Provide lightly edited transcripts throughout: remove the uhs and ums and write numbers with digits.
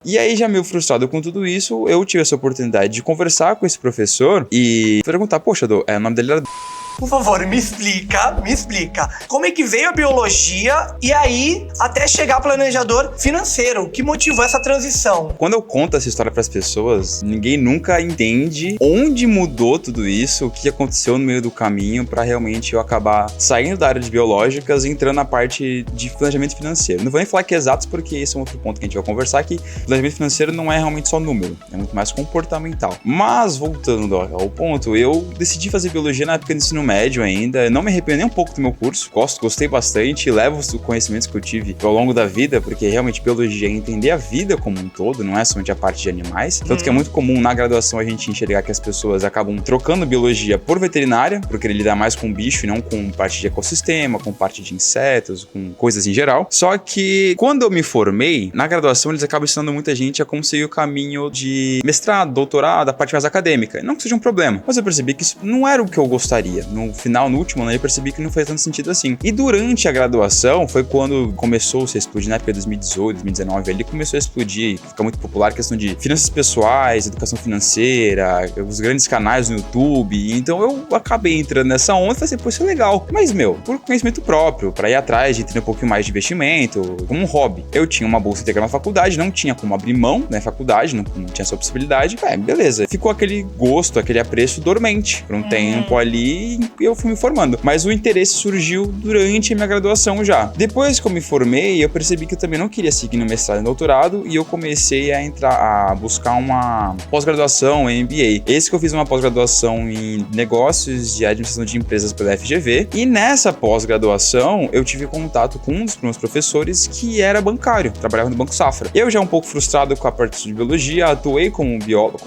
E aí, já meio frustrado com tudo isso, eu tive essa oportunidade de conversar com esse professor e perguntar, poxa, o nome dele era... Por favor, me explica. Como é que veio a biologia e aí até chegar ao planejador financeiro? O que motivou essa transição? Quando eu conto essa história para as pessoas, ninguém nunca entende onde mudou tudo isso, o que aconteceu no meio do caminho para realmente eu acabar saindo da área de biológicas e entrando na parte de planejamento financeiro. Não vou nem falar que é exatos, porque esse é um outro ponto que a gente vai conversar, que planejamento financeiro não é realmente só número, é muito mais comportamental. Mas, voltando ao ponto, eu decidi fazer biologia na época do ensino médio ainda, eu não me arrependo nem um pouco do meu curso, gostei bastante, levo os conhecimentos que eu tive ao longo da vida, porque realmente biologia é entender a vida como um todo, não é somente a parte de animais, tanto que é muito comum na graduação a gente enxergar que as pessoas acabam trocando biologia por veterinária, porque ele lida mais com bicho e não com parte de ecossistema, com parte de insetos, com coisas em geral. Só que quando eu me formei, na graduação eles acabam ensinando muita gente a como seguir o caminho de mestrado, doutorado, a parte mais acadêmica, não que seja um problema, mas eu percebi que isso não era o que eu gostaria. No final, no último ano, eu percebi que não faz tanto sentido assim. E durante a graduação, foi quando começou a explodir, na época de 2018, 2019, ali começou a explodir, fica muito popular a questão de finanças pessoais, educação financeira, os grandes canais no YouTube. Então eu acabei entrando nessa onda e falei assim, pô, isso é legal. Mas, por conhecimento próprio, pra ir atrás de entender um pouquinho mais de investimento, como um hobby. Eu tinha uma bolsa integral na faculdade, não tinha como abrir mão na faculdade, não tinha essa possibilidade. Beleza. Ficou aquele gosto, aquele apreço dormente por um tempo ali e eu fui me formando. Mas o interesse surgiu durante a minha graduação já. Depois que eu me formei, eu percebi que eu também não queria seguir no mestrado e doutorado e eu comecei a buscar uma pós-graduação em MBA. Esse que eu fiz uma pós-graduação em negócios e administração de empresas pela FGV. E nessa pós-graduação, eu tive contato com um dos meus professores que era bancário, trabalhava no Banco Safra. Eu já um pouco frustrado com a parte de biologia, atuei como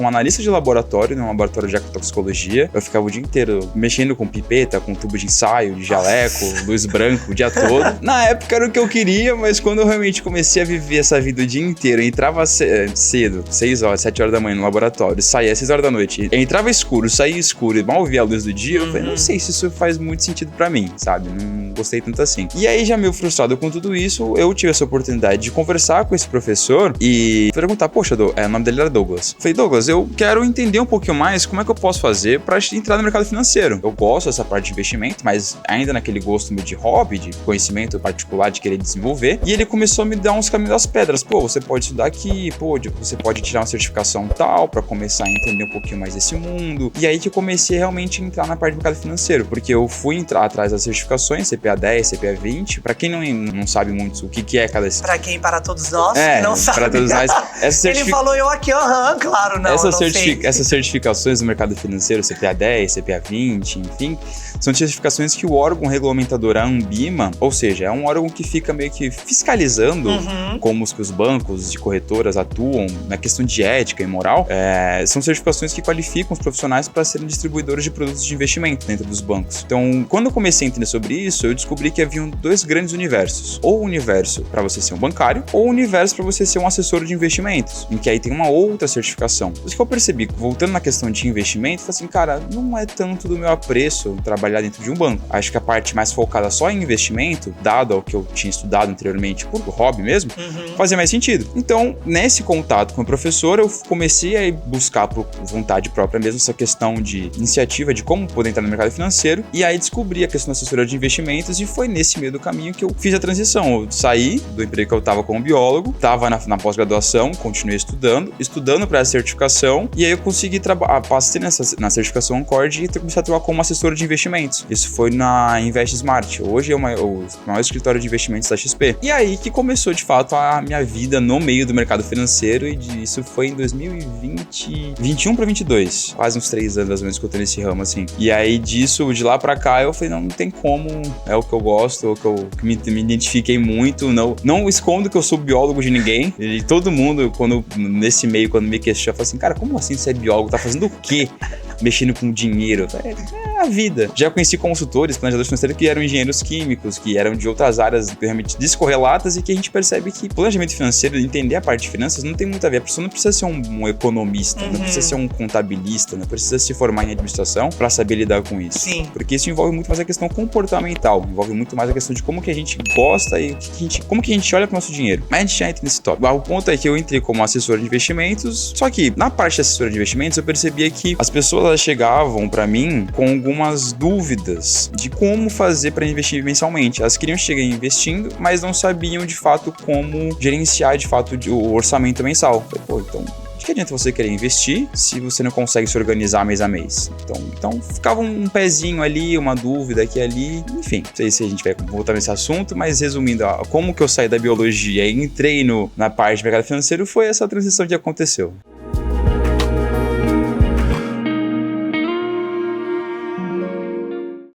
analista de laboratório, num laboratório de ecotoxicologia. Eu ficava o dia inteiro mexendo com pipeta, com tubo de ensaio, de jaleco, luz branca o dia todo. Na época era o que eu queria, mas quando eu realmente comecei a viver essa vida o dia inteiro, entrava cedo, 6 horas, 7 horas da manhã no laboratório, saía às 6 horas da noite, entrava escuro, saía escuro e mal via a luz do dia, eu falei, não sei se isso faz muito sentido pra mim, sabe? Não gostei tanto assim. E aí, já meio frustrado com tudo isso, eu tive essa oportunidade de conversar com esse professor e perguntar, poxa, o nome dele era Douglas. Falei, Douglas, eu quero entender um pouquinho mais como é que eu posso fazer pra entrar no mercado financeiro. Eu gosto dessa parte de investimento, mas ainda naquele gosto de hobby, de conhecimento particular, de querer desenvolver. E ele começou a me dar uns caminhos das pedras. Pô, você pode estudar aqui, você pode tirar uma certificação tal pra começar a entender um pouquinho mais desse mundo. E aí que eu comecei realmente a entrar na parte do mercado financeiro, porque eu fui entrar atrás das certificações, CPA 10, CPA 20. Pra quem não sabe muito o que é cada... Para todos nós que não sabe. Para todos nós. Ele falou eu aqui, claro, não. Essas certificações do mercado financeiro, CPA 10, CPA 20, enfim, são certificações que o órgão regulamentador, a Anbima, ou seja, é um órgão que fica meio que fiscalizando como que os bancos de corretoras atuam na questão de ética e moral. São certificações que qualificam os profissionais para serem distribuidores de produtos de investimento dentro dos bancos. Então, quando eu comecei a entender sobre isso, eu descobri que haviam dois grandes universos. Ou o universo para você ser um bancário, ou o universo para você ser um assessor de investimentos, em que aí tem uma outra certificação. Isso que eu percebi, voltando na questão de investimento, eu falei assim, cara, não é tanto do meu apreço trabalhar dentro de um banco. Acho que a parte mais focada só em investimento, dado ao que eu tinha estudado anteriormente por hobby mesmo, fazia mais sentido. Então, nesse contato com o professor, eu comecei a buscar por vontade própria mesmo essa questão de iniciativa de como poder entrar no mercado financeiro, e aí descobri a questão da assessoria de investimentos e foi nesse meio do caminho que eu fiz a transição. Eu saí do emprego que eu estava como biólogo, estava na pós-graduação, continuei estudando para a certificação, e aí eu consegui passei na certificação Ancord e comecei a trabalhar como assessor de investimentos. Isso foi na Invest Smart. Hoje é o maior escritório de investimentos da XP. E aí que começou, de fato, a minha vida no meio do mercado financeiro, e isso foi em 2021 para 22. Quase uns 3 anos, mais ou menos, que eu tô nesse ramo, assim. E aí de lá pra cá, eu falei, não tem como, é o que eu gosto, é o que eu me identifiquei muito, não escondo que eu sou biólogo de ninguém, e todo mundo, nesse meio, quando me questiona, fala assim, cara, como assim você é biólogo? Tá fazendo o quê? Mexendo com dinheiro? na vida. Já conheci consultores, planejadores financeiros que eram engenheiros químicos, que eram de outras áreas realmente descorrelatas, e que a gente percebe que planejamento financeiro, entender a parte de finanças, não tem muito a ver. A pessoa não precisa ser um economista, não precisa ser um contabilista, não precisa se formar em administração para saber lidar com isso. Sim. Porque isso envolve muito mais a questão comportamental, envolve muito mais a questão de como que a gente gosta e como que a gente olha para o nosso dinheiro. Mas a gente já entra nesse tópico. O ponto é que eu entrei como assessor de investimentos, só que na parte de assessor de investimentos eu percebia que as pessoas elas chegavam para mim com algumas dúvidas de como fazer para investir mensalmente. Elas queriam chegar investindo, mas não sabiam de fato como gerenciar de fato o orçamento mensal. Eu falei, pô, então de que adianta você querer investir se você não consegue se organizar mês a mês? Então ficava um pezinho ali, uma dúvida aqui e ali, enfim. Não sei se a gente vai voltar nesse assunto, mas resumindo, como que eu saí da biologia e entrei na parte de mercado financeiro, foi essa transição que aconteceu.